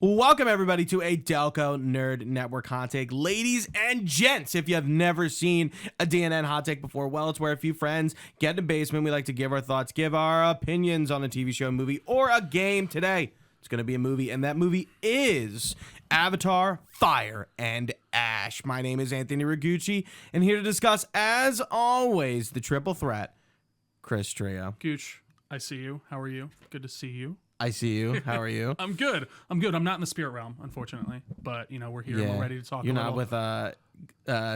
Welcome, everybody, to a Delco Nerd Network Hot Take. Ladies and gents, if you have never seen a DNN Hot Take before, well, it's where a few friends get in the basement. We like to give our thoughts, give our opinions on a TV show, movie, or a game. Today, it's going to be a movie, and that movie is Avatar, Fire and Ash. My name is Anthony Ragucci, and here to discuss, as always, the triple threat, Chris Trio. Gooch, I see you. How are you? Good to see you. I see you. How are you? I'm good. I'm not in the spirit realm, unfortunately. But, you know, we're here. Yeah. We're ready to talk. You're not with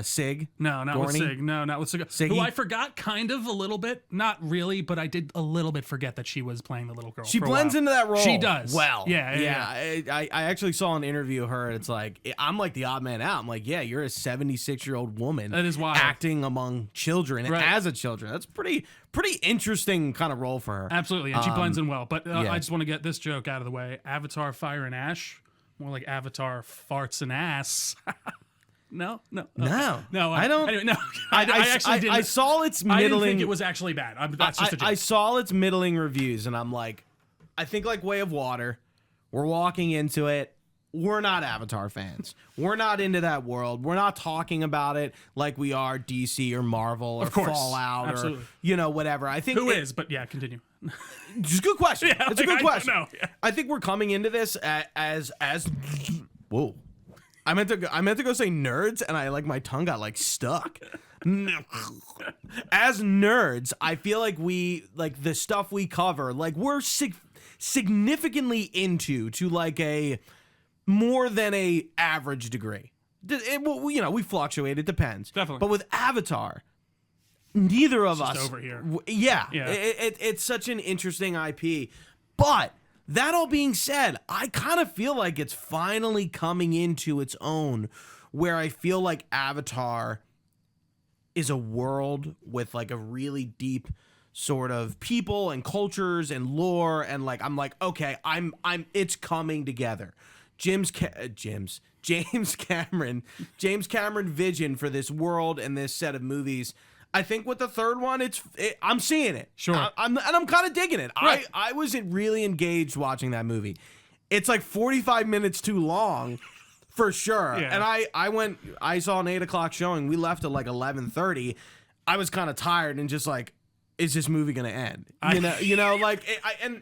Sig? No, not Dorney? with Sig. No, not with Sig. Siggy? Who I forgot kind of a little bit. Not really, but I did a little bit forget that she was playing the little girl. She blends into that role. She does. Well. Yeah. I actually saw an interview of her. And it's like, I'm like the odd man out. I'm like, yeah, you're a 76-year-old woman. That is wild. Acting among children as a children. That's pretty interesting kind of role for her. Absolutely. And she blends in well. But I just want to get this joke out of the way. Avatar, Fire and Ash. More like Avatar, Farts and Ass. No. I don't. Anyway, no. I actually didn't. I saw its middling. I didn't think it was actually bad. That's just a joke. I saw its middling reviews, and I'm like, I think like Way of Water. We're walking into it. We're not Avatar fans. We're not into that world. We're not talking about it like we are DC or Marvel or Fallout Absolutely. or whatever. I think who is, but yeah, continue. Just a good question. Yeah, it's a good question. Yeah. I think we're coming into this as whoa. I meant to go say nerds, and my tongue got stuck. As nerds, I feel like we the stuff we cover, we're significantly into to a more than a average degree. We fluctuate. It depends. Definitely. But with Avatar, neither of us over here. Yeah. It's such an interesting IP, but. That all being said, I kind of feel like it's finally coming into its own, where I feel like Avatar is a world with a really deep sort of people and cultures and lore, and I'm like, okay, it's coming together. James Cameron vision for this world and this set of movies. I think with the third one, I'm seeing it. Sure. I'm kind of digging it. Right. I wasn't really engaged watching that movie. It's 45 minutes too long, for sure. Yeah. And I saw an 8 o'clock showing. We left at 11:30. I was kind of tired and just is this movie gonna end? And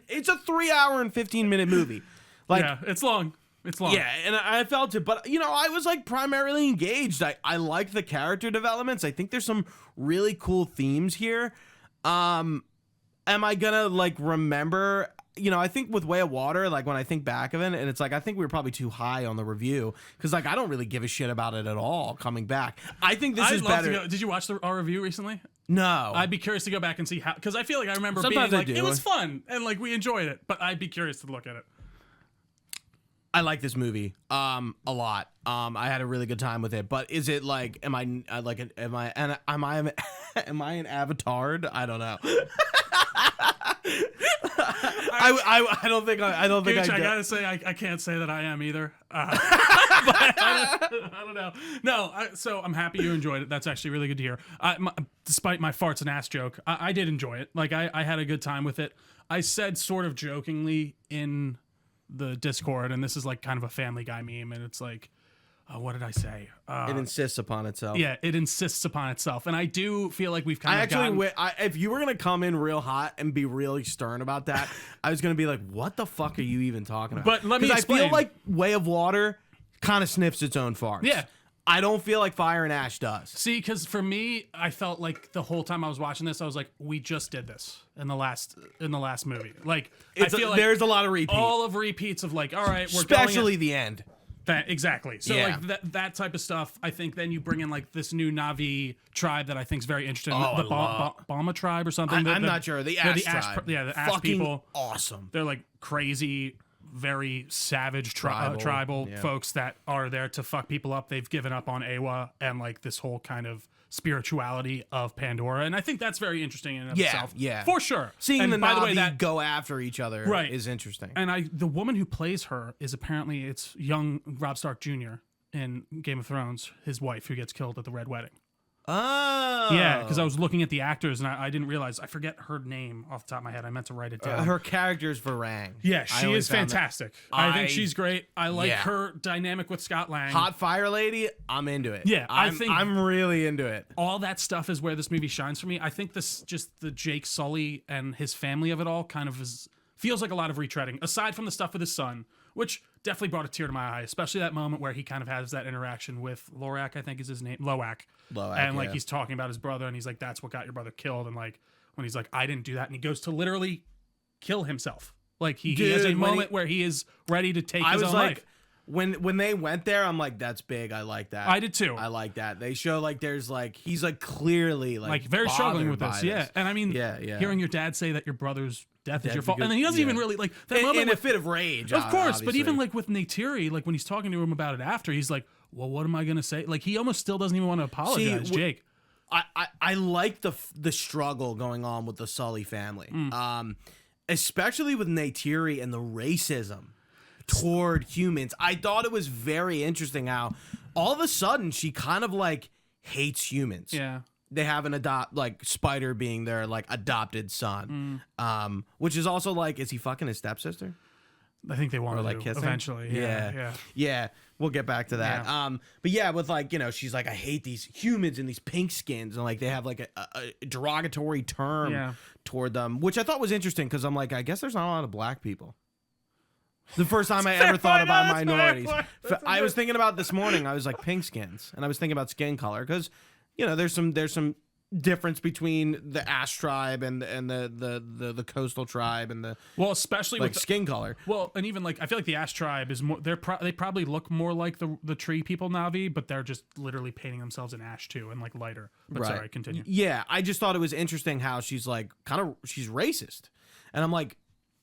it's a 3 hour and 15-minute movie. Yeah, it's long. It's long. Yeah, and I felt it, but I was primarily engaged. I like the character developments. I think there's some really cool themes here. Am I gonna remember? I think with Way of Water, when I think back of it, and it's I think we were probably too high on the review because I don't really give a shit about it at all. Coming back, I think this is better. Did you watch our review recently? No. I'd be curious to go back and see how, because I feel like I remember Sometimes being it was fun and we enjoyed it, but I'd be curious to look at it. I like this movie a lot. I had a really good time with it. But is it am I an avatard? I don't know. I don't think I gotta say I can't say that I am either. But I don't know. No, so I'm happy you enjoyed it. That's actually really good to hear. Despite my farts and ass joke, I did enjoy it. I had a good time with it. I said sort of jokingly in the Discord, and this is kind of a Family Guy meme, and it's what did I say? It insists upon itself. Yeah, it insists upon itself, and I do feel like we've kind of if you were gonna come in real hot and be really stern about that, I was gonna be like, what the fuck are you even talking about? But let me explain. I feel like Way of Water kind of sniffs its own farts. Yeah. I don't feel like Fire and Ash does. See, because for me, I felt the whole time I was watching this, I was like, we just did this in the last movie. I feel there's a lot of repeats. All of repeats of all right, we're especially the end. Exactly. So yeah. That type of stuff. I think then you bring in this new Na'vi tribe that I think is very interesting. Oh, the Bama tribe or something. I'm not sure. The Ash tribe. The Ash fucking people. Awesome. They're crazy, very savage tribal folks that are there to fuck people up. They've given up on Awa and this whole kind of spirituality of Pandora, and I think that's very interesting in and of itself. Yeah, for sure. Seeing the Na'vi go after each other is interesting. And the woman who plays her is apparently it's young Robb Stark Jr. in Game of Thrones, his wife who gets killed at the Red Wedding. Oh. Yeah, because I was looking at the actors and I didn't realize. I forget her name off the top of my head. I meant to write it down. Her character's Varang. Yeah, she is fantastic. I think she's great. I like Yeah. her dynamic with Scott Lang. Hot Fire Lady, I'm into it. Yeah, I think I'm really into it. all that stuff is where this movie shines for me. I think just the Jake Sully and his family of it all kind of feels like a lot of retreading, aside from the stuff with his son, which definitely brought a tear to my eye, especially that moment where he kind of has that interaction with Lorak, I think is his name, Loak. And like he's talking about his brother and he's like, that's what got your brother killed. And like when he's like, I didn't do that. And he goes to literally kill himself. Like he has a moment where he is ready to take his own life. When they went there, I'm like, that's big. I like that. I did too. I like that. They show like there's like he's like clearly like very struggling with bothered this. by Yeah. And I mean, hearing your dad say that your brother's death is your fault. And then he doesn't even really like that moment in a fit of rage. Of course, obviously. but even like with Neytiri, like when he's talking to him about it after, he's like, well, what am I gonna say? Like he almost still doesn't even want to apologize, Jake. I like the struggle going on with the Sully family. Especially with Neytiri and the racism toward humans. I thought it was very interesting how all of a sudden she kind of like hates humans. Yeah. They have an Spider being their like adopted son. Which is also like, is he fucking his stepsister? I think they want to like kissing eventually. Yeah. We'll get back to that. Yeah. But yeah, with like, she's like, I hate these humans and these pink skins, and like they have like a derogatory term toward them, which I thought was interesting because I'm like, I guess there's not a lot of black people. The first time I ever thought about minorities. I was thinking about this morning, I was like pink skins, and I was thinking about skin color because there's some difference between the Ash tribe and the coastal tribe and the especially like with skin color. Well, and even like I feel like the Ash tribe is more. They probably look more like the tree people Na'vi, but they're just literally painting themselves in ash too and like lighter. But sorry, continue. Yeah, I just thought it was interesting how she's like she's racist, and I'm like,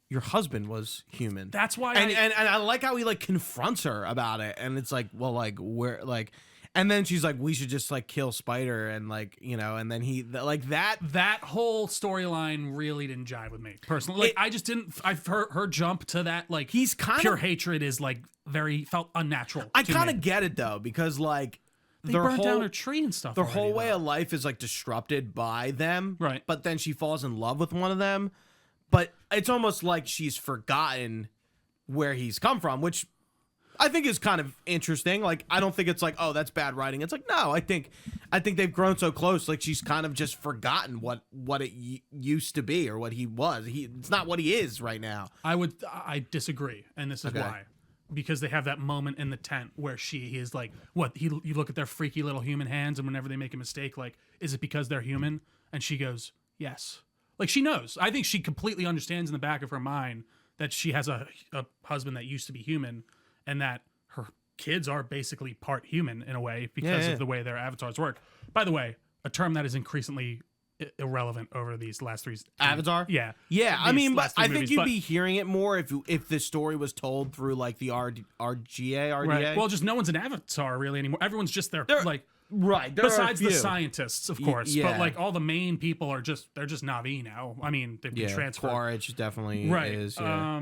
your husband was human. That's why. And I like how he like confronts her about it, and it's like, well, like where like. And then she's like, we should just like kill Spider, and like, and then he like that whole storyline really didn't jive with me personally. Like I just didn't. I've heard her jump to that like he's kind pure of hatred is like felt unnatural. I kind of get it though, because like they burned down her tree and stuff. Their whole way of life is like disrupted by them, right? But then she falls in love with one of them, but it's almost like she's forgotten where he's come from, which I think is kind of interesting. Like, I don't think it's like, oh, that's bad writing. It's like, no, I think they've grown so close. Like, she's kind of just forgotten what it used to be or what he was. It's not what he is right now. I disagree, and this is why. Because they have that moment in the tent where she is like, you look at their freaky little human hands, and whenever they make a mistake, like, is it because they're human? And she goes, yes. Like, she knows. I think she completely understands in the back of her mind that she has a husband that used to be human, and that her kids are basically part human in a way because of the way their avatars work. By the way, a term that is increasingly irrelevant over these last three. Avatar? Yeah. I mean, but I think you'd be hearing it more if the story was told through like the RDA. Right. Well, just no one's an avatar really anymore. Everyone's just there like right. Besides the scientists, of course, but like all the main people are they're just Na'vi now. I mean, they've been transferred. Quaritch definitely is. Yeah.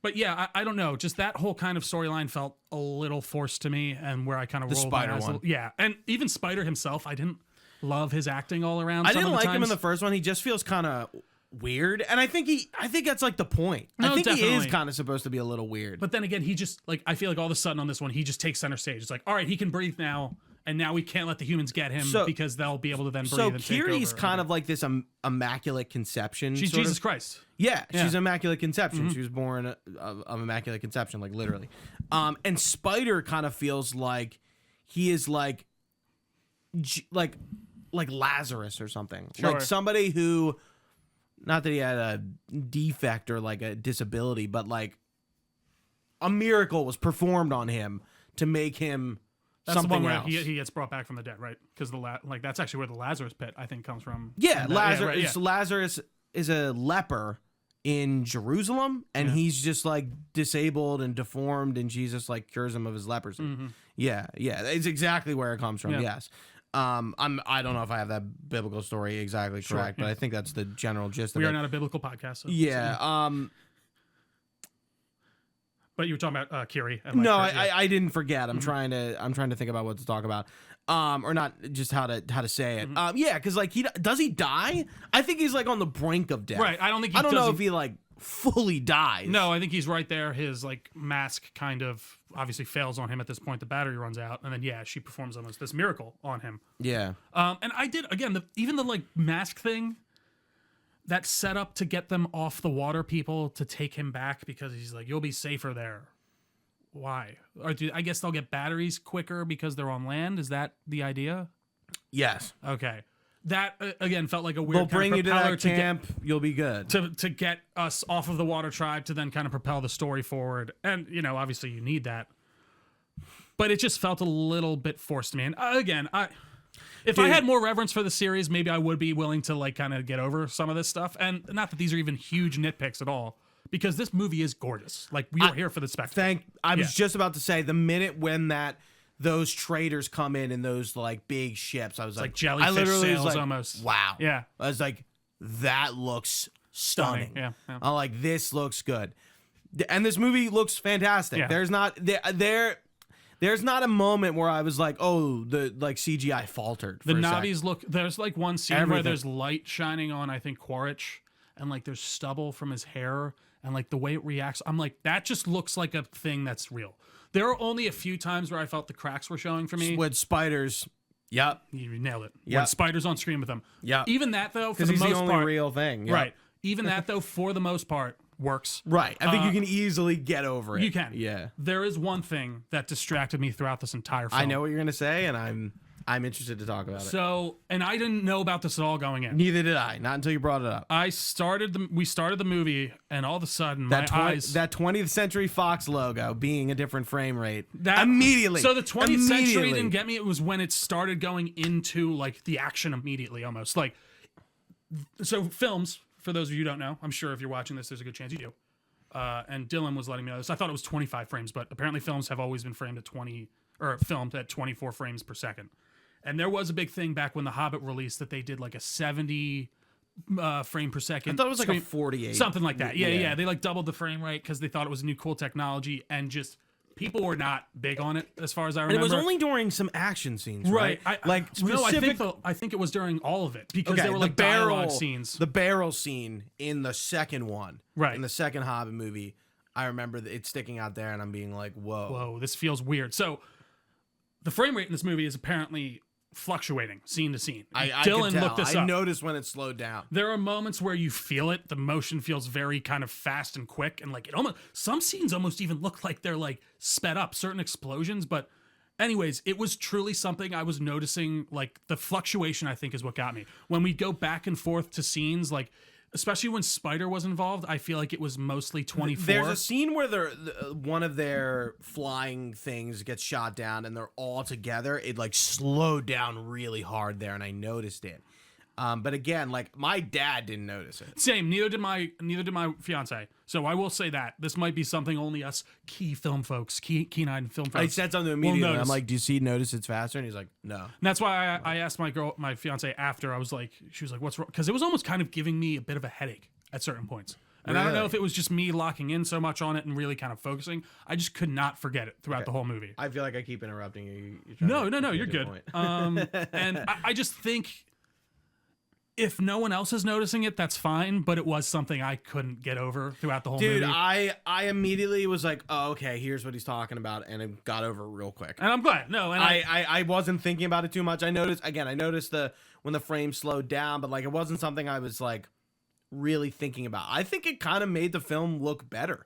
But yeah, I don't know. Just that whole kind of storyline felt a little forced to me, and where I kind of rolled Spider my eyes. one. Yeah, and even Spider himself, I didn't love his acting all around. I didn't like him in the first one. He just feels kind of weird, and I think that's like the point. No, I think definitely. he is kind of supposed to be a little weird. But then again, he just like I feel like all of a sudden on this one, he just takes center stage. It's like, all right, he can breathe now. And now we can't let the humans get him because they'll be able to then breathe and take over. So Kiri's kind of like this immaculate conception. She's Jesus Christ. Yeah, she's immaculate conception. She was born of immaculate conception, like literally. And Spider kind of feels like he is like Lazarus or something. Sure. Like somebody who, not that he had a defect or like a disability, but like a miracle was performed on him to make him That's the one where else. he gets brought back from the dead, right? Because that's actually where the Lazarus pit I think comes from. Yeah, Lazarus. Yeah, right, yeah. Lazarus is a leper in Jerusalem, and he's just like disabled and deformed, and Jesus like cures him of his leprosy. Mm-hmm. Yeah, it's exactly where it comes from. Yeah. Yes. I don't know if I have that biblical story exactly correct, but I think that's the general gist of it. We are not a biblical podcast. So yeah. But you were talking about Kiri. And No, like, I didn't forget. I'm trying to think about what to talk about. Or not just how to say it. Yeah, because like does he die? I think he's like on the brink of death. Right. I don't think. I don't know if he like fully dies. No, I think he's right there. His like mask kind of obviously fails on him at this point. The battery runs out, and then she performs almost this miracle on him. Yeah. And I did again even the like mask thing. That set up to get them off the water people to take him back because he's like, you'll be safer there. Why? Or I guess they'll get batteries quicker because they're on land. Is that the idea? Yes. Okay. That again felt like a weird. They'll bring you to that camp. You'll be good to get us off of the water tribe to then kind of propel the story forward. And obviously you need that, but it just felt a little bit forced to me. And again, if I had more reverence for the series, maybe I would be willing to like kind of get over some of this stuff. And not that these are even huge nitpicks at all, because this movie is gorgeous. Like we were here for the spectacle. I was just about to say the minute when those traders come in those like big ships, I was like jellyfish I literally sails was like, almost. Wow. Yeah. I was like, that looks stunning. Yeah. I'm like, this looks good. And this movie looks fantastic. Yeah. There's not a moment where I was like, oh, the like CGI faltered. The Na'vis look. There's like one scene where Everything. there's light shining on I think Quaritch, and like there's stubble from his hair, and like the way it reacts. I'm like, that just looks like a thing that's real. There are only a few times where I felt the cracks were showing for me. With spiders. Yep. You nailed it. Yep. When Spider's on screen with them. Yep. Even that though, for Because the he's most the only part, real thing. Yep. right? Even that though, for the most part, works. Right. I think you can easily get over it. You can. Yeah. There is one thing that distracted me throughout this entire film. I know what you're gonna say, and I'm interested to talk about it. So, and I didn't know about this at all going in. Neither did I. Not until you brought it up. We started the movie, and all of a sudden, my eyes. That 20th Century Fox logo being a different frame rate. That, immediately. So the 20th century Immediately. didn't get me. It was when it started going into like the action immediately, almost like. So films, for those of you who don't know, I'm sure if you're watching this, there's a good chance you do. And Dylan was letting me know this. I thought it was 25 frames, but apparently films have always been filmed at 24 frames per second. And there was a big thing back when The Hobbit released that they did like a 70 frame per second. I thought it was like a 48. Something like that. Yeah. They like doubled the frame rate because they thought it was new cool technology, and just people were not big on it as far as I remember. And it was only during some action scenes, right? I think it was during all of it because there were like dialogue scenes. The barrel scene in the second one, right? In the second Hobbit movie, I remember it sticking out there, and I'm being like, whoa, this feels weird. So the frame rate in this movie is apparently fluctuating scene to scene. Dylan looked this up. I noticed when it slowed down. There are moments where you feel it. The motion feels very kind of fast and quick, and like some scenes almost even look like they're like sped up. Certain explosions, but anyways, it was truly something I was noticing. Like the fluctuation, I think, is what got me. When we go back and forth to scenes, like especially when Spider was involved, I feel like it was mostly 24. There's a scene where one of their flying things gets shot down, and they're all together. It like slowed down really hard there, and I noticed it. But again, like my dad didn't notice it. Same. Neither did my fiance. So I will say that this might be something only us keen-eyed film folks. I said something immediately. I'm like, "Do you notice it's faster?" And he's like, "No." And that's why I asked my fiance after. She was like, "What's wrong?" Because it was almost kind of giving me a bit of a headache at certain points. And I don't know if it was just me locking in so much on it and really kind of focusing. I just could not forget it throughout the whole movie. I feel like I keep interrupting you. No, you're good. And I just think, if no one else is noticing it, that's fine. But it was something I couldn't get over throughout the whole movie. Dude, I immediately was like, oh, okay, here's what he's talking about. And it got over real quick. And I'm glad. No, and I wasn't thinking about it too much. I noticed when the frame slowed down, but like it wasn't something I was like really thinking about. I think it kind of made the film look better.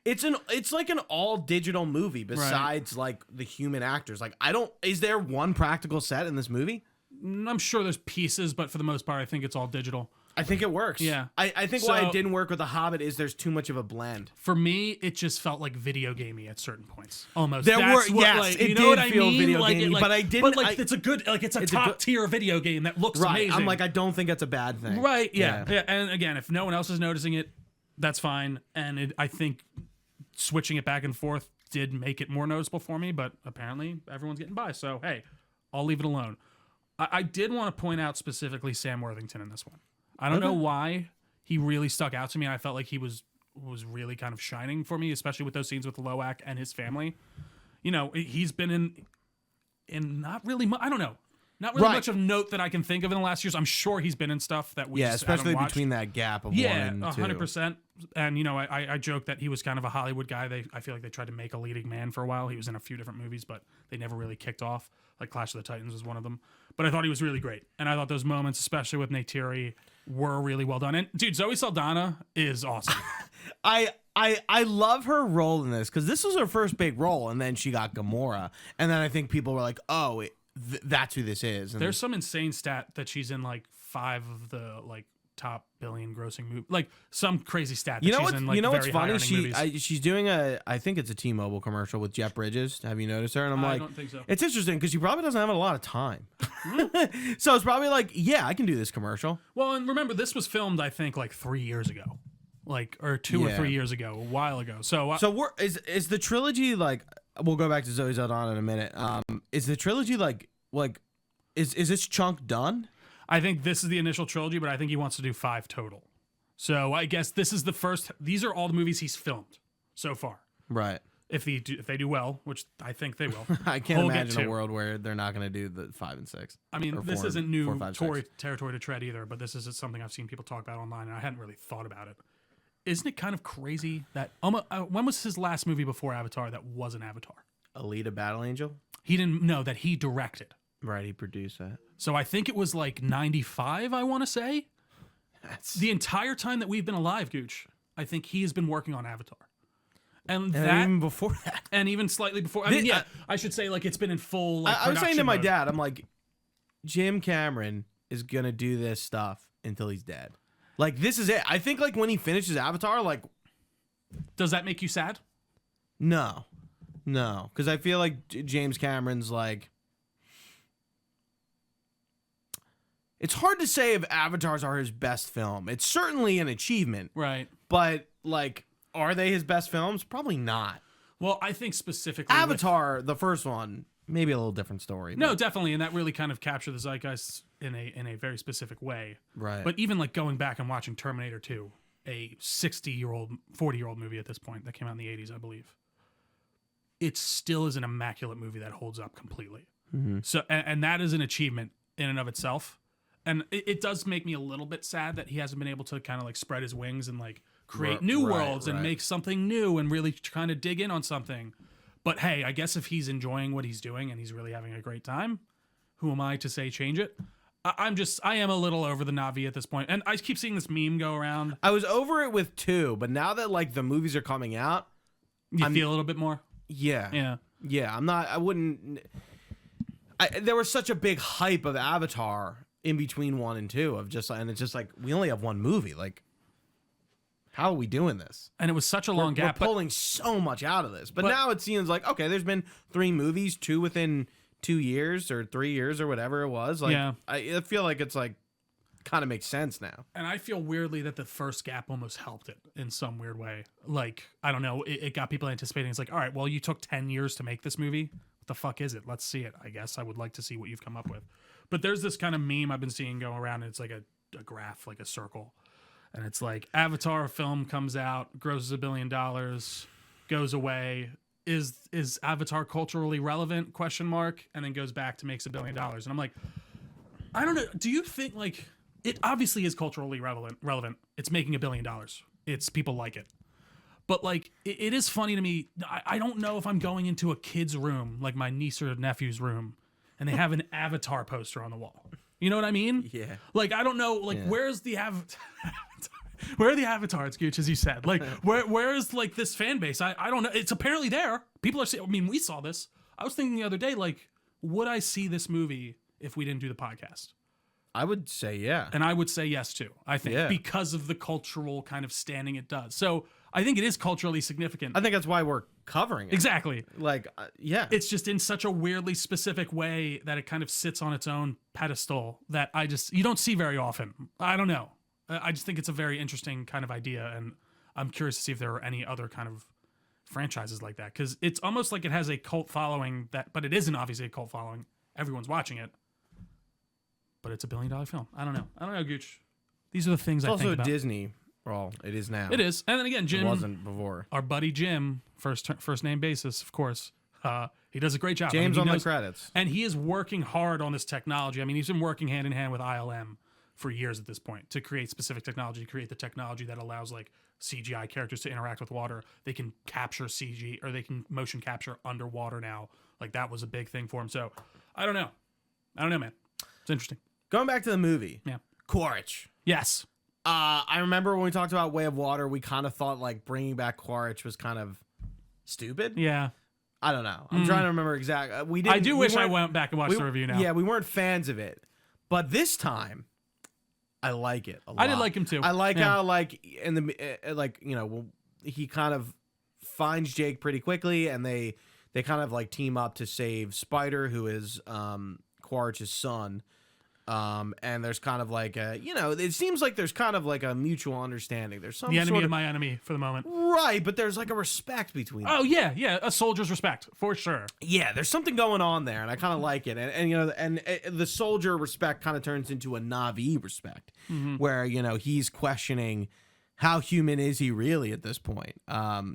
It's like an all digital movie besides like the human actors. Like is there one practical set in this movie? I'm sure there's pieces, but for the most part, I think it's all digital. I think it works. Yeah. I think why it didn't work with The Hobbit is there's too much of a blend. For me, it just felt like video gamey at certain points. Almost. It did feel video gamey, but I didn't. But like it's a good, like it's a top tier video game that looks amazing. I'm like, I don't think that's a bad thing. Right. Yeah. And again, if no one else is noticing it, that's fine. And I think switching it back and forth did make it more noticeable for me. But apparently, everyone's getting by. So hey, I'll leave it alone. I did want to point out specifically Sam Worthington in this one. I don't know why he really stuck out to me. I felt like he was was really kind of shining for me, especially with those scenes with Loak and his family. You know, he's been in not really much, I don't know. Not really much of note that I can think of in the last years. I'm sure he's been in stuff that we just especially haven't watched. between that gap of 1 and 2. 100%. And, you know, I joke that he was kind of a Hollywood guy. I feel like they tried to make a leading man for a while. He was in a few different movies, but they never really kicked off. Like Clash of the Titans was one of them. But I thought he was really great. And I thought those moments, especially with Neytiri, were really well done. And, dude, Zoe Saldana is awesome. I love her role in this because this was her first big role, and then she got Gamora. And then I think people were like, oh, that's who this is. And there's some insane stat that she's in like 5 of the like top billion grossing movies, like some crazy stat. That she's in, like, what's funny? movies. She's doing I think it's a T-Mobile commercial with Jeff Bridges. Have you noticed her? And I'm I like, don't think so. It's interesting because she probably doesn't have a lot of time. So it's probably like, yeah, I can do this commercial. Well, and remember, this was filmed, I think, like 3 years ago, or 2 or 3 years ago, a while ago. So is the trilogy like? We'll go back to Zoe Saldana in a minute. Is the trilogy like is this chunk done? I think this is the initial trilogy, but I think he wants to do 5 total. So I guess this is the first. These are all the movies he's filmed so far. Right. If they do well, which I think they will. I can't imagine a world where they're not going to do the 5 and 6. I mean, this isn't new territory to tread either, but this is something I've seen people talk about online, and I hadn't really thought about it. Isn't it kind of crazy that when was his last movie before Avatar that wasn't Avatar? Alita Battle Angel? He didn't know that he directed. Right, he produced that. So I think it was like 95, I want to say. That's the entire time that we've been alive, Gooch, I think he has been working on Avatar. And even before that. And even slightly before. I mean, I should say, like, it's been in full, like, I was saying to my mode. dad, I'm like, Jim Cameron is going to do this stuff until he's dead. Like, this is it. I think, like, when he finishes Avatar, like... Does that make you sad? No. Because I feel like James Cameron's, like... It's hard to say if Avatars are his best film. It's certainly an achievement. Right. But, like, are they his best films? Probably not. Well, I think specifically... Avatar, the first one, maybe a little different story. No, definitely. And that really kind of captured the zeitgeist in a very specific way. Right. But even, like, going back and watching Terminator 2, a 60-year-old, 40-year-old movie at this point that came out in the 80s, I believe. It still is an immaculate movie that holds up completely. Mm-hmm. So, and that is an achievement in and of itself. And it does make me a little bit sad that he hasn't been able to kind of like spread his wings and like create new worlds and make something new and really kind of dig in on something. But hey, I guess if he's enjoying what he's doing and he's really having a great time, who am I to say change it? I am a little over the Na'vi at this point. And I keep seeing this meme go around. I was over it with 2, but now that like the movies are coming out, you feel a little bit more? Yeah. There was such a big hype of Avatar in between 1 and 2 and it's just like, we only have one movie. Like, how are we doing this? And it was such a long gap. We're pulling so much out of this. But now it seems like, okay, there's been 3 movies, 2 within 2 years or 3 years or whatever it was. Like, yeah. I feel like it's like, kind of makes sense now. And I feel weirdly that the first gap almost helped it in some weird way. Like, I don't know, it got people anticipating. It's like, all right, well, you took 10 years to make this movie. What the fuck is it? Let's see it. I guess I would like to see what you've come up with. But there's this kind of meme I've been seeing go around, and it's like a graph, like a circle. And it's like, Avatar film comes out, grosses $1 billion, goes away. Is Avatar culturally relevant? ? And then goes back to makes $1 billion. And I'm like, I don't know. Do you think, like, it obviously is culturally relevant. It's making $1 billion. It's people like it. But, like, it is funny to me. I don't know if I'm going into a kid's room, like my niece or nephew's room, and they have an Avatar poster on the wall. You know what I mean? Yeah. Like, I don't know. Like, where's the Avatar? Where are the avatars, Gooch, as you said? Like, where is, like, this fan base? I don't know. It's apparently there. People are saying, I mean, we saw this. I was thinking the other day, like, would I see this movie if we didn't do the podcast? I would say yeah. And I would say yes, too. I think because of the cultural kind of standing it does. So I think it is culturally significant. I think that's why we're covering it. Exactly. Like, yeah. It's just in such a weirdly specific way that it kind of sits on its own pedestal that you don't see very often. I don't know. I just think it's a very interesting kind of idea, and I'm curious to see if there are any other kind of franchises like that, because it's almost like it has a cult following, but it isn't obviously a cult following. Everyone's watching it, but it's $1 billion film. I don't know, Gooch. These are the things I think about. It's also Disney Well, it is now. It is. And then again, Jim It wasn't before. our buddy Jim, first name basis, of course. He does a great job. James he on knows, the credits. and he is working hard on this technology. I mean, he's been working hand in hand with ILM for years at this point to create specific technology, create the technology that allows like CGI characters to interact with water. They can capture CG or they can motion capture underwater now. Like that was a big thing for him. So I don't know, man. It's interesting. Going back to the movie. Yeah. Quaritch. Yes. I remember when we talked about Way of Water, we kind of thought like bringing back Quaritch was kind of stupid. Yeah. I don't know. I'm trying to remember exactly. We didn't. I do wish I went back and watched the review now. Yeah, we weren't fans of it, but this time, I like it a lot. I did like him too. I like how like in the like he kind of finds Jake pretty quickly, and they kind of like team up to save Spider, who is Quaritch's son. And there's kind of like it seems like there's kind of like a mutual understanding. There's some the enemy sort of my enemy for the moment. right, but there's like a respect between them. Oh yeah, a soldier's respect for sure. Yeah, there's something going on there, and I kind of like it. And the soldier respect kind of turns into a Na'vi respect, where he's questioning how human is he really at this point.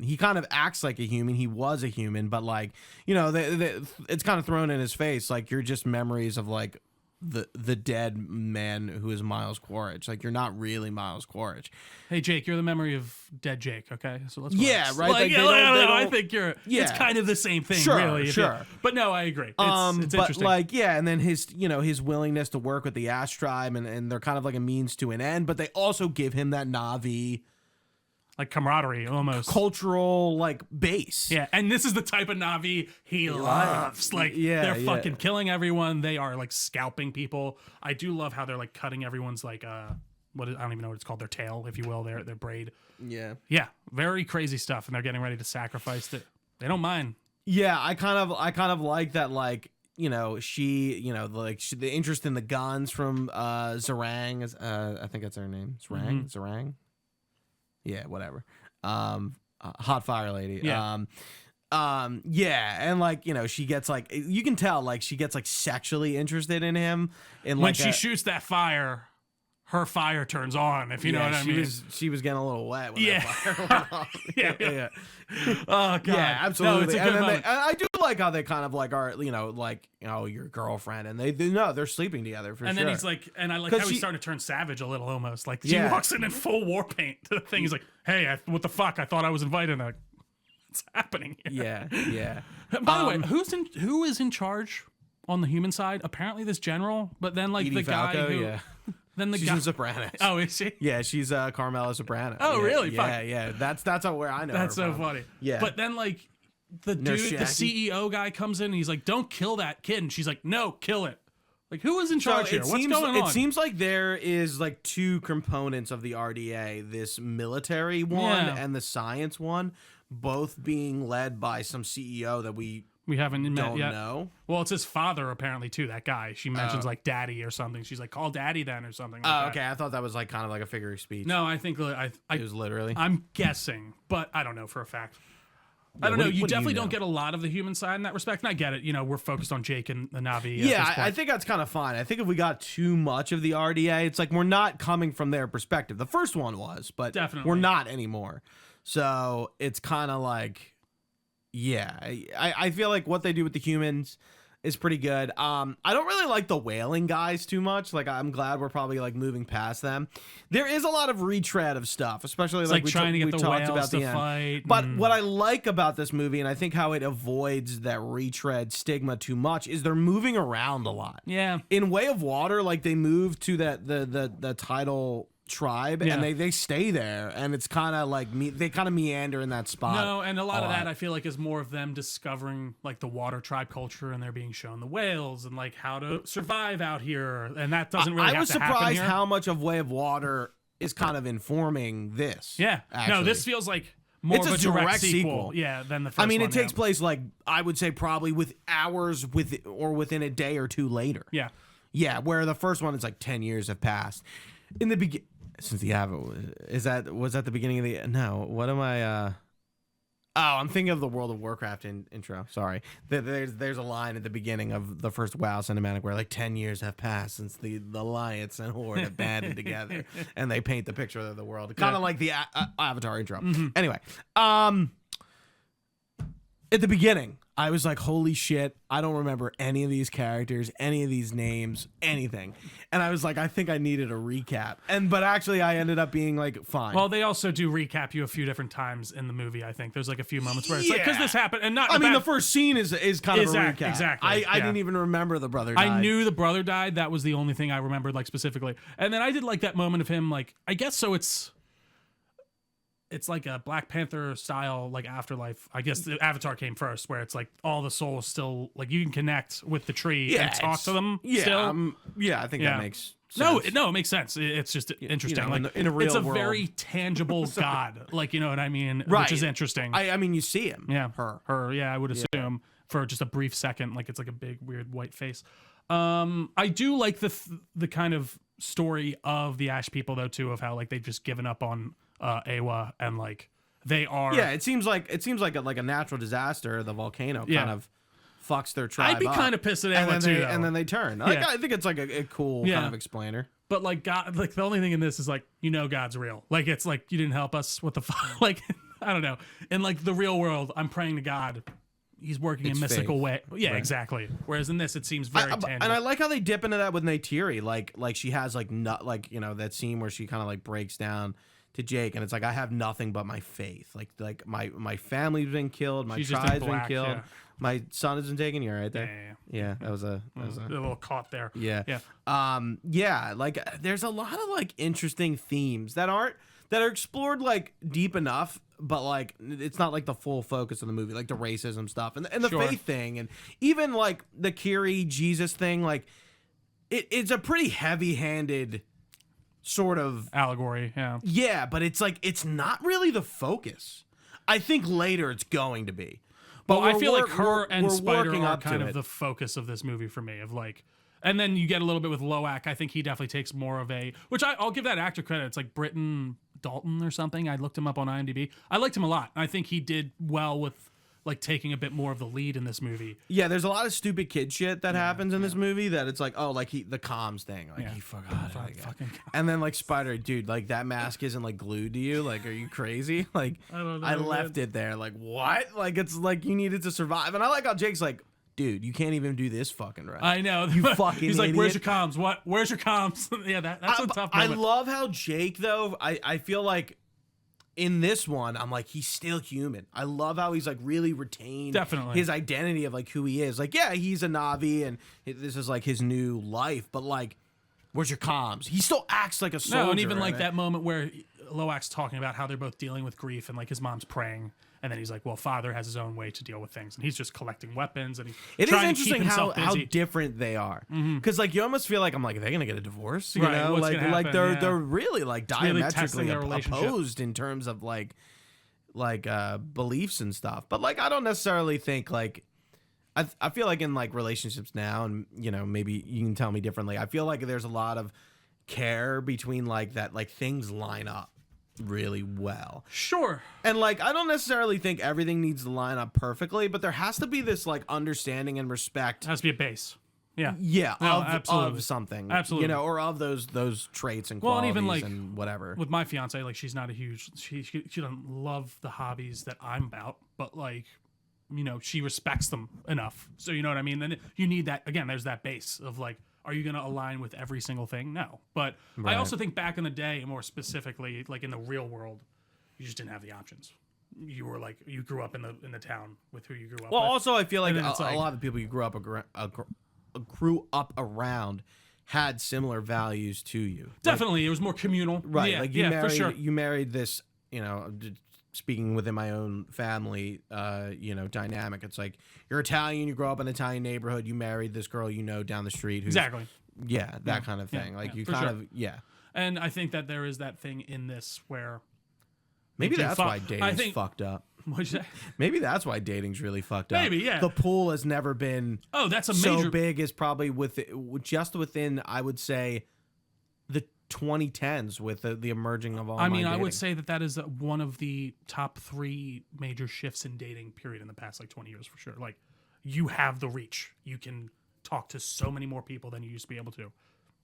He kind of acts like a human. He was a human, but like it's kind of thrown in his face like you're just memories of like the dead man who is Miles Quaritch. Like you're not really Miles Quaritch. Hey Jake, you're the memory of dead Jake. Okay, so let's yeah, relax. right. Like, I think you're. Yeah. It's kind of the same thing, Sure, really. Sure. But no, I agree. It's but interesting. like and then his willingness to work with the Ash tribe and they're kind of like a means to an end, but they also give him that Na'vi like camaraderie almost. cultural like base. Yeah, and this is the type of Na'vi he loves. Like they're fucking killing everyone. They are like scalping people. I do love how they're like cutting everyone's like I don't even know what it's called, their tail, if you will, their braid. Yeah. Yeah, very crazy stuff, and they're getting ready to sacrifice it. They don't mind. Yeah, I kind of like that like the interest in the guns from Zarang is I think that's her name. Zarang. Yeah, whatever. Hot fire lady. Yeah. Yeah, and like she gets like you can tell like she gets like sexually interested in him. And when she shoots that fire, her fire turns on. If you know what I mean. She was getting a little wet when that fire went off. yeah. Oh god. Yeah, absolutely. No, it's a good and moment. I do like how they kind of like are your girlfriend, and they're sleeping together for and sure. then he's like, and I like how he's starting to turn savage a little almost. Like she Yeah. walks in full war paint to the thing. He's like, hey, what the fuck? I thought I was invited. What's happening here? Yeah. By the way, who is in charge on the human side? Apparently this general, but then like Edie the guy Falco, who yeah. then the She's guy in Sopranos. Oh, is she? Yeah, she's Carmela Soprano. Oh, Yeah, really? Yeah, Fuck. yeah. That's where I know That's her so from. funny. Yeah. But then like the Nurse dude, the Jackie? CEO guy comes in and he's like, don't kill that kid. And she's like, no, kill it. Like who is in charge here? What's going on? It seems like there is like two components of the RDA: this military one and the science one, both being led by some CEO that we haven't met don't yet. know. Well, it's his father apparently too. That guy. She mentions like daddy or something. She's like, call daddy then or something. Like that. Okay. I thought that was like kind of like a figure of speech. No, I think it was literally. I'm guessing, but I don't know for a fact. I don't know. You definitely don't get a lot of the human side in that respect, and I get it. We're focused on Jake and the Na'vi. Yeah, I think that's kind of fine. I think if we got too much of the RDA, it's like we're not coming from their perspective. The first one was, but Definitely. we're not anymore. So it's kind of like, yeah, I feel like what they do with the humans is pretty good. I don't really like the whaling guys too much. Like I'm glad we're probably like moving past them. There is a lot of retread of stuff, especially like trying to get the talked whales about to the end. fight. But what I like about this movie, and I think how it avoids that retread stigma too much, is they're moving around a lot. Yeah. In Way of Water, like they move to the title tribe and they stay there, and it's kind of like they kind of meander in that spot. No, and a lot of that I feel like is more of them discovering like the water tribe culture, and they're being shown the whales and like how to survive out here, and that doesn't really. I was have to happen surprised here. how much of Way of Water is kind of informing this. Yeah. actually. No, this feels like more It's of a a direct direct sequel. sequel. Yeah, than the first I mean, one, it takes place like I would say probably with hours within a day or two later. Yeah. Yeah, where the first one is like 10 years have passed. In the beginning, since the was that the beginning of the? No, what am I? Oh, I'm thinking of the World of Warcraft intro. Sorry. There's a line at the beginning of the first WoW cinematic where like 10 years have passed since the Alliance and Horde have banded together, and they paint the picture of the world, kind of like the Avatar intro. Anyway, at the beginning, I was like, holy shit, I don't remember any of these characters, any of these names, anything. And I was like, I think I needed a recap. But actually I ended up being like, fine. Well, they also do recap you a few different times in the movie, I think. There's like a few moments where it's like, because this happened, and not. I mean, the first scene is kind of a recap. Exactly. I didn't even remember the brother died. I knew the brother died. That was the only thing I remembered, like, specifically. And then I did like that moment of him, like, I guess so it's like a Black Panther style, like, afterlife. I guess the Avatar came first, where it's like all the souls still, like, you can connect with the tree and talk to them. Still. I think that makes sense. No, it makes sense. It's just interesting. You know, like, in a real it's a world. very tangible god, like, you know what I mean, Right. which is interesting. I mean, you see him. Yeah, Her. Yeah, I would assume for just a brief second, like it's like a big weird white face. I do like the kind of story of the Ash people though too, of how like they've just given up on Awa, and like they are. Yeah, it seems like a natural disaster. The volcano kind of fucks their tribe. I'd be kind of pissed at Awa too, though. and then they turn. Like, I think it's like a cool kind of explainer. But like God, like the only thing in this is like, you know, God's real. Like it's like you didn't help us. What the fuck? Like I don't know. In like the real world, I'm praying to God. He's working in mystical way. Yeah, right. Exactly. Whereas in this, it seems very tangible. And I like how they dip into that with Neytiri. Like she has like you know, that scene where she kind of like breaks down to Jake, and it's like, I have nothing but my faith. Like my family's been killed, my tribe's been killed, my son has been taken. You're right there. Yeah. That was a little caught there. Yeah. Like there's a lot of like interesting themes that are explored like deep enough, but like it's not like the full focus of the movie, like the racism stuff and the faith thing, and even like the Kiri Jesus thing. Like it's a pretty heavy-handed sort of allegory. But it's like it's not really the focus. I think later it's going to be, but I feel like her and Spider are up kind of the focus of this movie for me, of like, and then you get a little bit with Loak. I think he definitely takes more of a, which I'll give that actor credit. It's like Britton Dalton or something. I looked him up on IMDb. I liked him a lot. I think he did well with like taking a bit more of the lead in this movie. Yeah, there's a lot of stupid kid shit that happens in this movie that it's like, oh, like the comms thing, like he forgot it, fucking and then like Spider, dude, like that mask isn't like glued to you. Like, are you crazy? Like, I don't know. I left it there. Like, what? Like, it's like you needed to survive. And I like how Jake's like, dude, you can't even do this fucking right. I know. You fucking He's like, idiot. where's your comms? What? Where's your comms? Yeah, that's a tough moment. I love how Jake, though, I feel like in this one, I'm like, he's still human. I love how he's like really retained his identity of like who he is. Like, yeah, he's a Na'vi and this is like his new life, but like, where's your comms? He still acts like a soldier. No, and even like that moment where Loak's talking about how they're both dealing with grief and like his mom's praying. And then he's like, well, father has his own way to deal with things. And he's just collecting weapons. And he's trying to keep himself busy. How different they are. Because like you almost feel like, I'm like, are they going to get a divorce? You know? What's like gonna happen? they're really like diametrically really opposed in terms of like beliefs and stuff. But like, I don't necessarily think like, I feel like in like relationships now, and you know, maybe you can tell me differently, I feel like there's a lot of care between like that, like things line up really well. Sure. And like, I don't necessarily think everything needs to line up perfectly, but there has to be this like understanding and respect. It has to be a base. Yeah. Yeah. No, of something. Absolutely. You know, or of those traits and qualities, well, and even like and whatever. With my fiance, like she's not a huge, she doesn't love the hobbies that I'm about, but like, you know, she respects them enough. So you know what I mean? Then you need that, again, there's that base of like, are you going to align with every single thing? No. But I also think back in the day, more specifically, like in the real world, you just didn't have the options. You were like, you grew up in the town with who you grew up with. Well, also, I feel like a lot of the people you grew up around had similar values to you. Definitely. Like, it was more communal. Right. Yeah, like for sure. You married this, you know, speaking within my own family, you know, dynamic. It's like, you're Italian, you grow up in an Italian neighborhood, you married this girl you know down the street. Who's, exactly. Yeah, that kind of thing. Like, you kind of, And I think that there is that thing in this where... Maybe that's why dating's fucked up. What'd you say? Maybe that's why dating's really fucked up. Maybe, yeah. The pool has never been that's a so major... big as probably just within, I would say, the 2010s with the emerging of online I mean, I dating. would say that is one of the top 3 major shifts in dating period in the past 20 years for sure. Like, you have the reach. You can talk to so many more people than you used to be able to.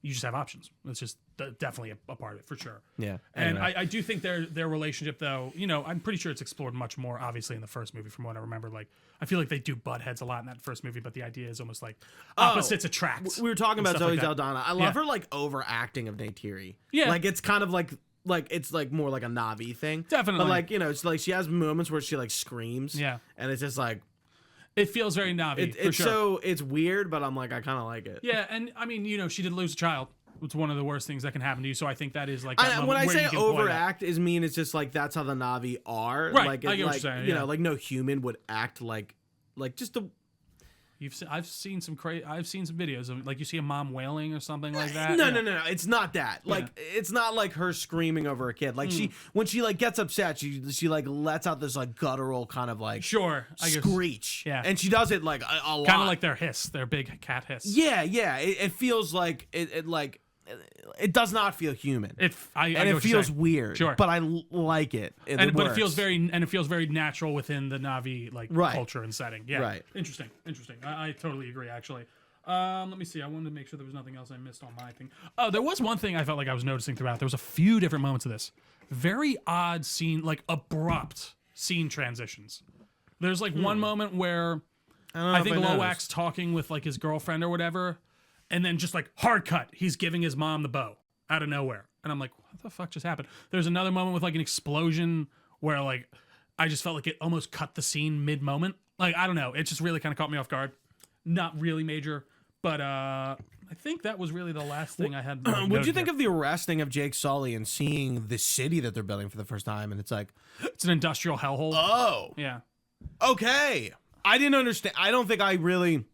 You just have options. It's just definitely a part of it for sure. Yeah. And Anyway. I do think their relationship, though, I'm pretty sure it's explored much more, obviously, in the first movie from what I remember. Like, I feel like they do butt heads a lot in that first movie, but the idea is almost like opposites attract. We were talking about Zoe Saldana. I love Yeah. her like overacting of Neytiri. Yeah. Like it's kind of like it's like more like a Navi thing. Definitely. But like, it's like she has moments where she like screams. Yeah. And it's just like It feels very Navi, for it's sure. so it's weird, but I'm like I kind of like it. Yeah, and I mean, she did lose a child. It's one of the worst things that can happen to you. So I think that is like When I say you can play that. overact, is mean it's just like that's how the Navi are. Right, Like I get what you're like saying, you yeah. know, like no human would act like just the. I've seen some videos of like you see a mom wailing or something like that. No, Yeah. no, it's not that. Like it's not like her screaming over a kid. Like when she like gets upset, she like lets out this like guttural kind of like Sure, I guess. screech. Yeah. And she does it like a lot. Kind of like their hiss, their big cat hiss. Yeah. It feels like it does not feel human. I and know it what you're feels saying. weird. Sure. But I like it. But it feels very natural within the Navi Right. culture and setting. Yeah. Right. Interesting. I totally agree actually. Let me see. I wanted to make sure there was nothing else I missed on my thing. Oh, there was one thing I felt like I was noticing throughout. There was a few different moments of this. Very odd scene, like abrupt scene transitions. There's like one moment where I think Loak's talking with like his girlfriend or whatever, and then just like hard cut, he's giving his mom the bow out of nowhere. And I'm like, what the fuck just happened? There's another moment with like an explosion where like I just felt like it almost cut the scene mid-moment. Like, I don't know. It just really kind of caught me off guard. Not really major, but I think that was really the last thing I had. What'd you think of the arresting of Jake Sully and seeing the city that they're building for the first time? And it's like, it's an industrial hellhole. oh, Yeah. okay. I didn't understand. I don't think I really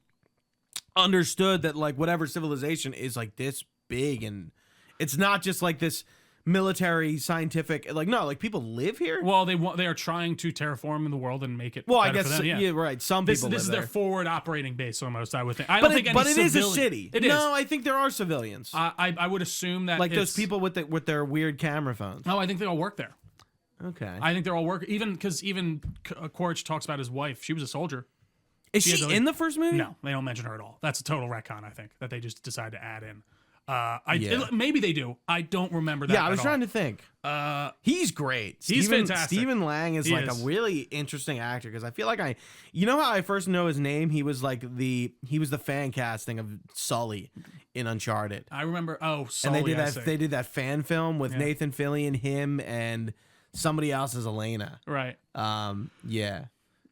understood that like whatever civilization is like this big, and it's not just like this military scientific, like no, like people live here. Well, they are trying to terraform the world and make it. Well, I better guess for them, yeah, right. Some people This live is there. their forward operating base almost. I would think. I don't think any But it is a civilian- city. It is. No, I think there are civilians, I would assume that like those it's- people with their weird camera phones. No, I think they all work there. Okay. I think they're all work. Even Quaritch talks about his wife. She was a soldier. Is she in the first movie? No, they don't mention her at all. That's a total retcon. I think that they just decided to add in. Yeah. Maybe they do. I don't remember that. Yeah, I was trying to think. He's great. He's fantastic. Stephen Lang is He like is. a really interesting actor because I feel like you know how I first know his name? He was the fan casting of Sully in Uncharted. I remember. Oh, And Sully, they did that fan film with Nathan Fillion, him, and somebody else as Elena. right. Yeah.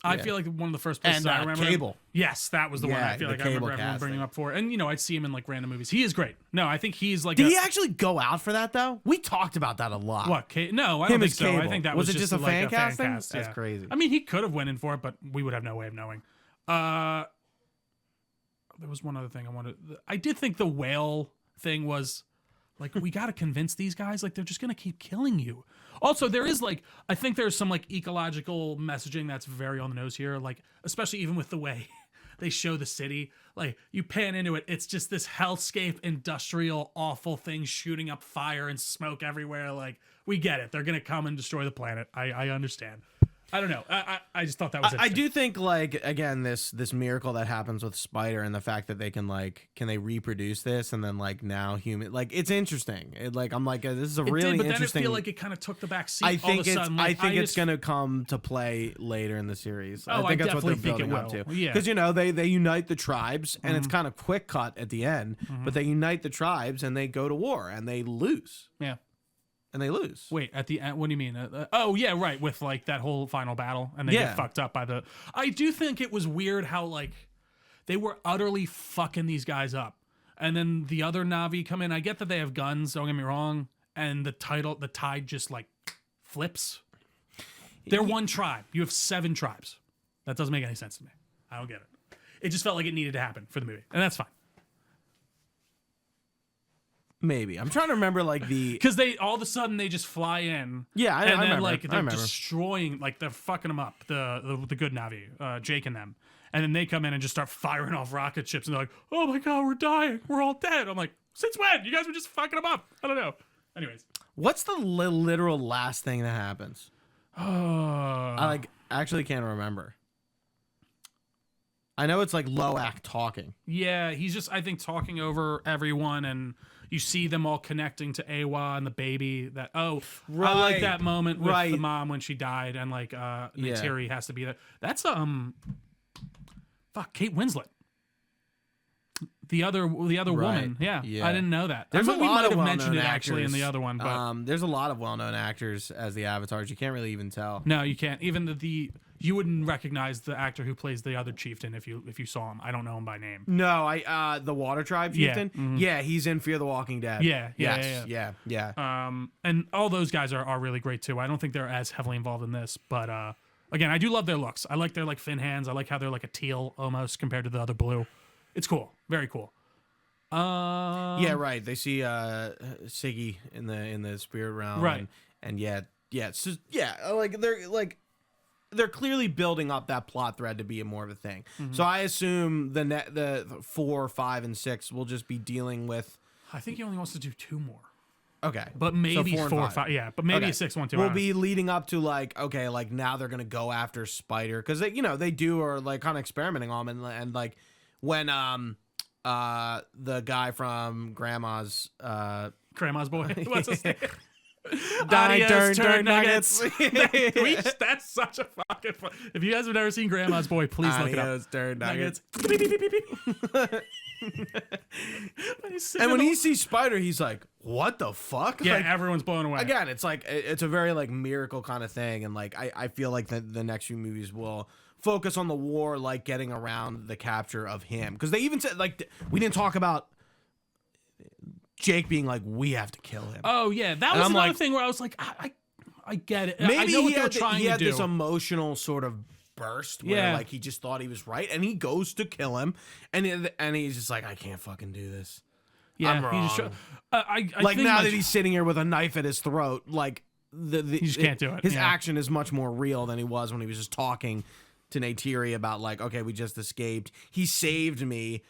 I feel like one of the first places And I remember. Cable. Yes, that was the one. Yeah, I feel the like I remember Cable everyone bringing casting. up for. And I'd see him in like random movies. He is great. No, I think he's like. Did he actually go out for that though? We talked about that a lot. What? No, I don't Him think as so. I Cable. think that Was was it just a like fan a casting? cast. That's Yeah. crazy. I mean, he could have went in for it, but we would have no way of knowing. There was one other thing I wanted. I did think the whale thing was like, we got to convince these guys, like, they're just going to keep killing you. Also, there is like, I think there's some like ecological messaging that's very on the nose here, like, especially even with the way they show the city. Like, you pan into it, it's just this hellscape, industrial, awful thing shooting up fire and smoke everywhere. Like, we get it. They're going to come and destroy the planet. I understand. I don't know. I just thought that was I interesting. do think like again this miracle that happens with Spider and the fact that they can they reproduce this and then like now human like it's interesting. I'm like this is a really but interesting. Then it feel like it kind of took the back seat. I think all of a sudden. Like, it's gonna come to play later in the series. Oh, I think that's what they're definitely think building it up will. to. Yeah. Because they unite the tribes and it's kind of quick cut at the end, but they unite the tribes and they go to war and they lose. Yeah. And they lose. Wait, at the end, what do you mean? Oh, yeah, right, with like that whole final battle, and they get fucked up by the. I do think it was weird how like they were utterly fucking these guys up, and then the other Na'vi come in. I get that they have guns. Don't get me wrong, and the tide just like flips. They're one tribe. You have 7 tribes. That doesn't make any sense to me. I don't get it. It just felt like it needed to happen for the movie, and that's fine. Maybe I'm trying to remember like the Because they all of a sudden they just fly in. Yeah, I and then remember. like I they're remember. destroying, like they're fucking them up. The good Na'vi, Jake and them, and then they come in and just start firing off rocket ships, and they're like, "Oh my god, we're dying, we're all dead." I'm like, since when? You guys were just fucking them up. I don't know. Anyways. What's the literal last thing that happens? I actually can't remember. I know it's like Loak talking. Yeah, he's just, I think, talking over everyone, and you see them all connecting to Awa and the baby. That I like that moment with the mom when she died, and like Neytiri has to be there. That's Kate Winslet. The other woman, yeah, I didn't know that. There's a lot we might of have mentioned it well-known actually in the actors. other one, but There's a lot of well-known actors as the avatars. You can't really even tell. no, you can't. Even you wouldn't recognize the actor who plays the other chieftain if you saw him. I don't know him by name. No, the Water Tribe chieftain. Yeah, he's in Fear the Walking Dead. Yeah. And all those guys are really great too. I don't think they're as heavily involved in this, but again, I do love their looks. I like their like fin hands. I like how they're like a teal almost compared to the other blue. It's cool. Very cool. Yeah, right. They see Siggy in the spirit realm, right? And it's just, like they're clearly building up that plot thread to be more of a thing. Mm-hmm. So I assume the 4, 5, and 6 will just be dealing with. I think he only wants to do 2 more. Okay, but maybe so 4 or 5. Yeah, but maybe a 6 1 2. We'll be leading up to like now they're gonna go after Spider because they do are like kind of experimenting on him and like when the guy from Grandma's Boy. What's his name? Adios, turd nuggets. That's such a fucking fun. If you guys have never seen Grandma's Boy, please look it up. Adios, turd nuggets. And when he sees Spider, he's like, "What the fuck?" Yeah, like, everyone's blown away. Again, it's like it's a very like miracle kind of thing, and like I feel like the next few movies will focus on the war, like getting around the capture of him, because they even said like we didn't talk about Jake being like, we have to kill him. Oh yeah, that was another thing where I was like, I get it. Maybe I know what he had this emotional sort of burst where like he just thought he was right, and he goes to kill him, and he's just like, I can't fucking do this. Yeah, I'm wrong. He just I like think now that he's sitting here with a knife at his throat, like he just can't do it. His action is much more real than he was when he was just talking to Neytiri about like, okay, we just escaped. He saved me.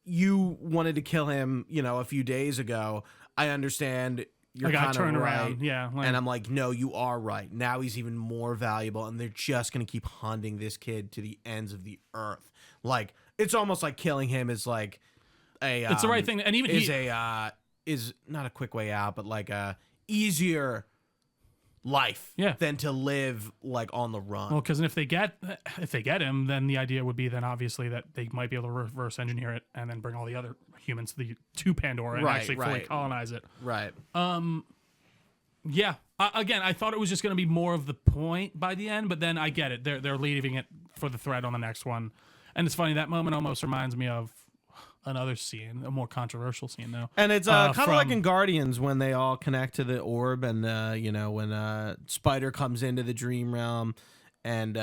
You wanted to kill him, a few days ago. I understand you're kind of right. Around. Yeah. And I'm like, no, you are right. Now he's even more valuable, and they're just going to keep hunting this kid to the ends of the earth. Like, it's almost like killing him is like it's the right thing. And even is not a quick way out, but like a easier life than to live like on the run. Well, because if they get him, then the idea would be then obviously that they might be able to reverse engineer it and then bring all the other humans to Pandora and actually fully colonize it. Right. Yeah. Again, I thought it was just going to be more of the point by the end, but then I get it. They're leaving it for the thread on the next one, and it's funny, that moment almost reminds me of another scene, a more controversial scene though. And it's kind of like in Guardians when they all connect to the orb, and when Spider comes into the dream realm, and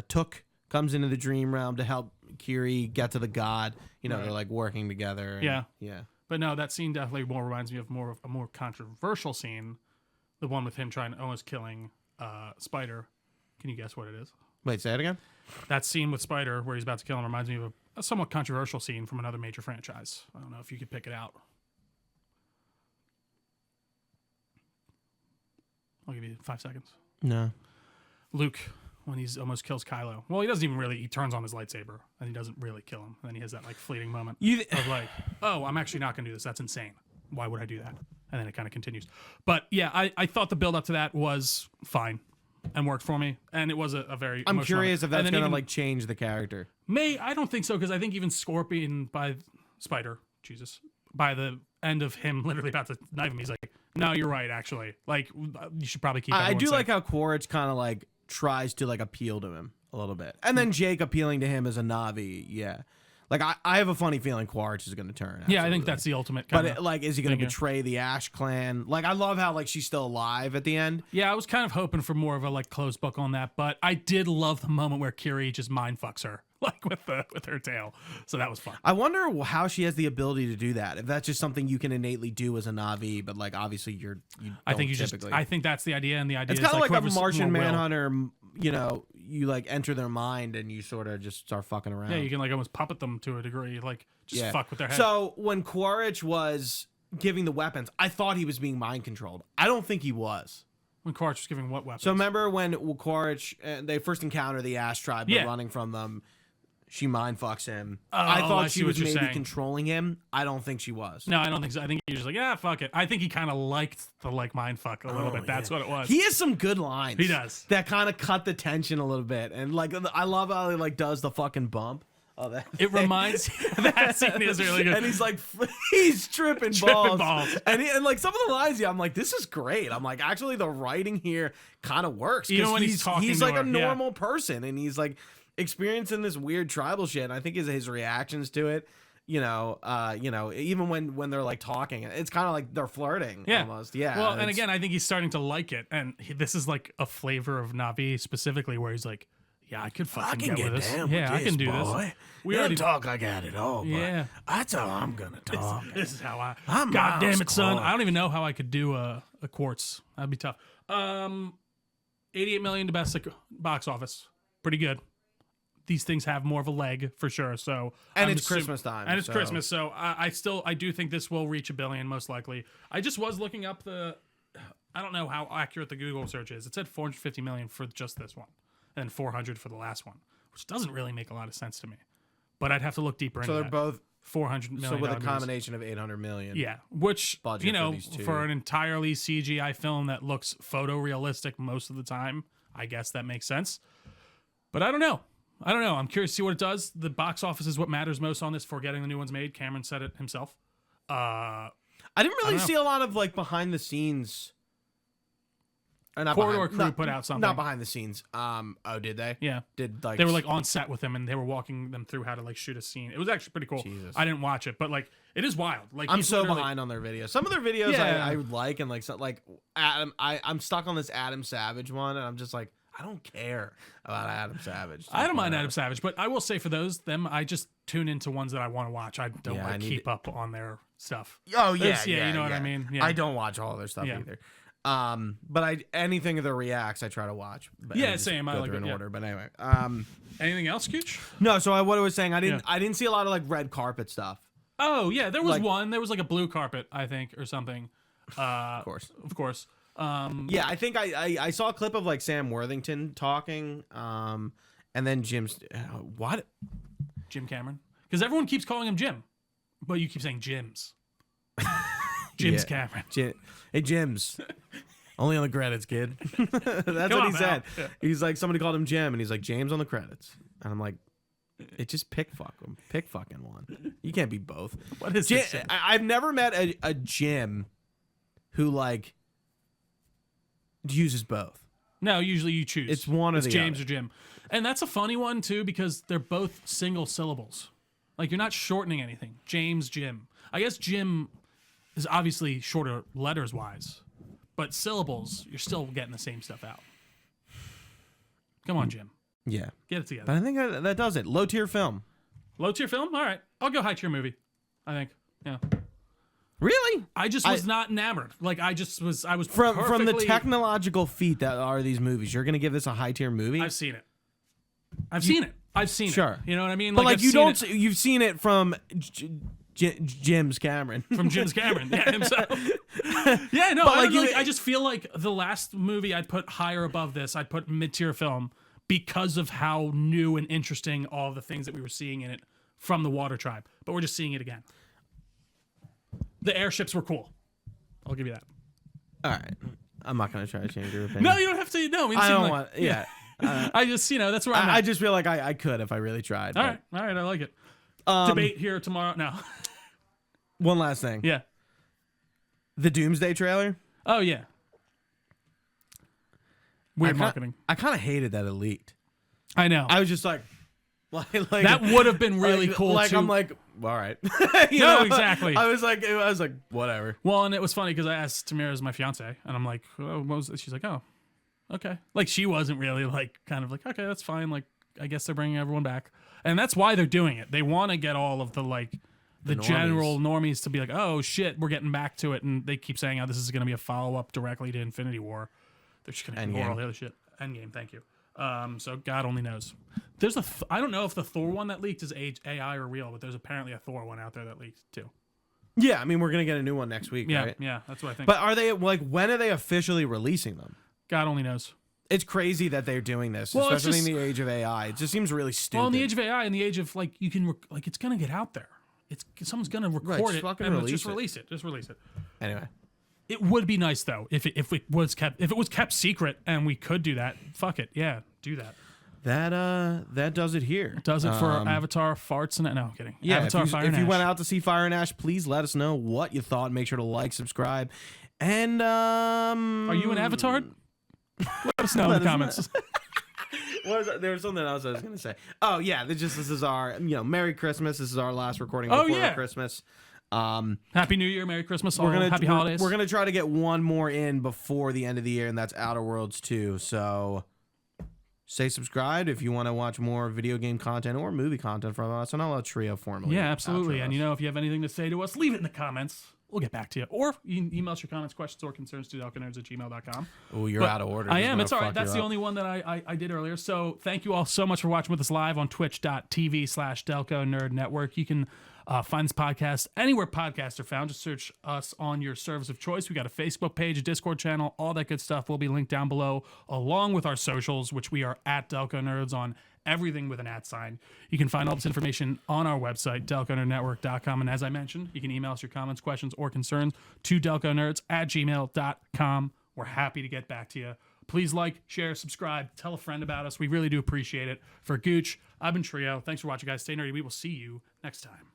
Took comes into the dream realm to help Kiri get to the god. They're like working together. And, yeah. But no, that scene definitely more reminds me of a more controversial scene, the one with him almost killing Spider. Can you guess what it is? Wait, say it again. That scene with Spider where he's about to kill him reminds me of a somewhat controversial scene from another major franchise. I don't know if you could pick it out. I'll give you 5 seconds. No. Luke, when he almost kills Kylo. Well, he doesn't even really. He turns on his lightsaber, and he doesn't really kill him. And then he has that like fleeting moment of like, oh, I'm actually not going to do this. That's insane. Why would I do that? And then it kind of continues. But yeah, I thought the build up to that was fine and worked for me. And it was a very I'm curious if that's going to like change the character. I don't think so, because I think even Scorpion by the end of him literally about to knife him, he's like, no, you're right, actually. Like, you should probably keep I do safe. like how Quaritch kind of like tries to like appeal to him a little bit. And then Jake appealing to him as a Na'vi, yeah. Like, I have a funny feeling Quaritch is going to turn. Absolutely. Yeah, I think that's the ultimate kind of... But, is he going to betray the Ash clan? Like, I love how, like, she's still alive at the end. Yeah, I was kind of hoping for more of a, like, closed book on that, but I did love the moment where Kiri just mind fucks her, like, with her tail. So that was fun. I wonder how she has the ability to do that. If that's just something you can innately do as a Na'vi, but, like, obviously you typically. I think that's the idea, and the idea it's is kind of like a Martian Manhunter. Manhunter, you like enter their mind and you sort of just start fucking around. Yeah, you can like almost puppet them to a degree, like just fuck with their head. So when Quaritch was giving the weapons, I thought he was being mind controlled. I don't think he was. When Quaritch was giving what weapons? So remember when Quaritch, they first encounter the Ash tribe, they're running from them. She mind fucks him. I thought she was maybe controlling him. I don't think she was. No, I don't think so. I think he was like, yeah, fuck it. I think he kind of liked the mind fuck a little bit. That's what it was. He has some good lines. He does. That kind of cut the tension a little bit. And like, I love how he like does the fucking bump. Oh, that it reminds that scene is really good. And he's like, he's tripping balls. And like some of the lines, I'm like, this is great. I'm like, actually, the writing here kind of works. Even when he's talking, he's like a normal person, and he's like experiencing this weird tribal shit. And I think his reactions to it, even when they're like talking, it's kind of like they're flirting almost. Yeah. Well, and again, I think he's starting to like it, and this is like a flavor of Na'vi specifically, where he's like, yeah, I could fucking get with this. Yeah, I can do this. We already talk like I got it all. But that's how I'm gonna talk. This is how I'm God damn it, son! I don't even know how I could do a Quartz. That'd be tough. 88 million domestic box office, pretty good. These things have more of a leg for sure. So it's Christmas time. And it's Christmas, so I do think this will reach $1 billion most likely. I just was looking up I don't know how accurate the Google search is. It said 450 million for just this one. And 400 for the last one, which doesn't really make a lot of sense to me. But I'd have to look deeper into that. So they're both 400 million. So with a combination of 800 million. Yeah, which, for an entirely CGI film that looks photorealistic most of the time, I guess that makes sense. But I don't know. I'm curious to see what it does. The box office is what matters most on this for getting the new ones made. Cameron said it himself. I didn't really see a lot of like behind the scenes. Corridor Crew put out something. Not behind the scenes. Did they? Yeah. They were like on set with him, and they were walking them through how to like shoot a scene. It was actually pretty cool. Jesus. I didn't watch it, but like it is wild. Like I'm so behind on their videos. Some of their videos I would like, and like Adam. I'm stuck on this Adam Savage one, and I'm just like, I don't care about Adam Savage. I don't mind Adam Savage, but I will say for them, I just tune into ones that I want to watch. I don't keep up on their stuff. Oh yeah, you know what I mean. Yeah. I don't watch all their stuff either. But anything that reacts, I try to watch. Same. I like it in order. But anyway, anything else, Cooch? No. So what I was saying, I didn't see a lot of like red carpet stuff. Oh yeah, there was one. There was like a blue carpet, I think, or something. Of course. I think I saw a clip of like Sam Worthington talking, and then Jim Cameron, because everyone keeps calling him Jim, but you keep saying Jim's. Jim's Cameron. Hey, Jim's. Only on the credits, kid. That's what he said. Yeah. He's like, somebody called him Jim, and he's like, James on the credits. And I'm like, just pick fucking one. You can't be both. What is this? I've never met a Jim who like uses both. No, usually you choose. It's one of the James or Jim. And that's a funny one, too, because they're both single syllables. Like, you're not shortening anything. James, Jim. I guess Jim is obviously shorter letters-wise, but syllables, you're still getting the same stuff out. Come on, Jim. Yeah. Get it together. But I think that does it. Low-tier film. Low-tier film? All right. I'll go high-tier movie, I think. Yeah. Really? I just was not enamored. Like, I was from the technological feat that are these movies, you're going to give this a high-tier movie? I've seen it. I've seen it. Sure. You know what I mean? But like you've seen it from Jim's Cameron. From Jim's Cameron. Yeah, himself. Yeah, no, but I just feel like the last movie I'd put higher above this, I'd put mid-tier film because of how new and interesting all the things that we were seeing in it from the Water Tribe. But we're just seeing it again. The airships were cool. I'll give you that. All right. I'm not going to try to change your opinion. No, you don't have to. No, I don't want. Yeah. I just, that's where I'm at. I just feel like I could if I really tried. All right, I like it. Debate here tomorrow. No. One last thing. Yeah. The Doomsday trailer. Oh yeah. Weird marketing. I kind of hated that it leaked. I know. I was just like that would have been really cool. Like too. I'm like, all right. Exactly. I was like, whatever. Well, and it was funny because I asked Tamira as my fiance, and I'm like, what was this? She's like, oh, okay. Like she wasn't really like, kind of like, okay, that's fine. Like, I guess they're bringing everyone back, and that's why they're doing it. They want to get all of the general normies to be like, oh shit, we're getting back to it, and they keep saying how this is going to be a follow up directly to Infinity War. They're just going to ignore all the other shit. Endgame, thank you. So God only knows. There's I don't know if the Thor one that leaked is AI or real, but there's apparently a Thor one out there that leaked too. Yeah, I mean, we're gonna get a new one next week, Yeah, right? yeah, that's what I think. But are they like when are they officially releasing them? God only knows. It's crazy that they're doing this, Well, it's especially just- in the age of AI. It just seems really stupid. Well, in the age of AI, in the age of like you can like it's gonna get out there. Someone's gonna record just it fucking and release just it. release it. Just release it. Anyway, It would be nice though if it was kept secret and we could do that. Fuck it, yeah, do that. that does it here. Does it for Avatar farts and no, I'm kidding. Yeah, Avatar Fire if and you Ash. went out to see Fire and Ash, please let us know what you thought. Make sure to like, subscribe, and Are you an Avatar? Let us know in the comments. What was that? There was something else I was gonna say. Oh yeah, this is our Merry Christmas. This is our last recording Oh, before yeah. Christmas. Happy New Year, Merry Christmas, all happy we're, holidays. We're gonna try to get one more in before the end of the year, and that's Outer Worlds 2. So stay subscribed if you want to watch more video game content or movie content from us, and I'll let Trio formally. Yeah, absolutely. outro And us. if you have anything to say to us, leave it in the comments. We'll get back to you. Or you can email us your comments, questions, or concerns to delconerds@gmail.com. Oh, you're out of order. I This is am. gonna It's all right. fuck That's you the up. only one that I did earlier. So thank you all so much for watching with us live on twitch.tv/Delco Nerd Network. You can find this podcast anywhere podcasts are found. Just search us on your service of choice. We got a Facebook page, a Discord channel, all that good stuff will be linked down below, along with our socials, which we are at Delco Nerds on everything with an @sign. You can find all this information on our website, delconerdnetwork.com. And as I mentioned, you can email us your comments, questions, or concerns to delconerds@gmail.com. We're happy to get back to you. Please like, share, subscribe, tell a friend about us. We really do appreciate it. For Gooch, I've been Trio. Thanks for watching, guys. Stay nerdy. We will see you next time.